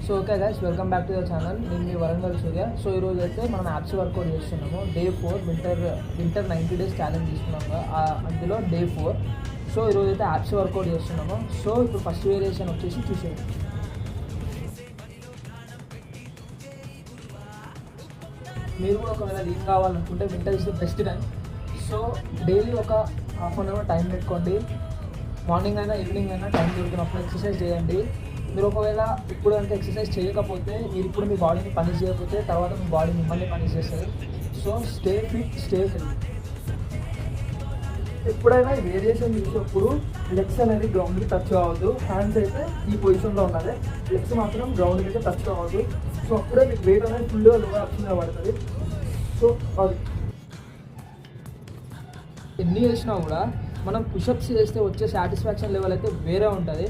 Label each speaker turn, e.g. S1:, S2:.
S1: So okay guys, welcome back to the channel. నేను మీ వరంగల్ సూర్య. So ఈరోజు అయితే మనం యాప్స్ వర్కౌట్ చేస్తున్నాము. డే 4 వింటర్ 90 days ఛాలెంజ్ తీసుకున్నాము. అందులో డే 4. సో ఈరోజు అయితే యాప్స్ వర్కౌట్ చేస్తున్నాము. సో ఇప్పుడు ఫస్ట్ వేరియేషన్ వచ్చేసి చూసేయండి. మీరు కూడా ఒకవేళ లీవ్ కావాలనుకుంటే winter is the best time. So daily ఒక ½ టైం పెట్టుకోండి. మార్నింగ్ అయినా ఈవినింగ్ అయినా టైం దొరికినప్పుడు ఎక్సర్సైజ్ చేయండి. మీరు ఒకవేళ ఇప్పుడు కనుక ఎక్సర్సైజ్ చేయకపోతే, మీరు ఇప్పుడు మీ బాడీని పనిష్ చేయకపోతే తర్వాత మీ బాడీ మిమ్మల్ని పనిష్ చేస్తుంది. So stay fit, stay healthy. ఎప్పుడైనా వేరియేషన్ చూసినప్పుడు లెగ్స్ అనేది గ్రౌండ్కి టచ్ కావద్దు. హ్యాండ్స్ అయితే ఈ పొజిషన్లో ఉన్నది, లెగ్స్ మాత్రం గ్రౌండ్కి అయితే టచ్ కావద్దు. సో అప్పుడే మీకు వెయిట్ అనేది ఫుల్గా లోగా అప్షన్గా పడుతుంది. సో అది ఎన్ని చేసినా కూడా మనం పుషప్స్ చేస్తే వచ్చే సాటిస్ఫాక్షన్ లెవెల్ అయితే వేరే ఉంటుంది.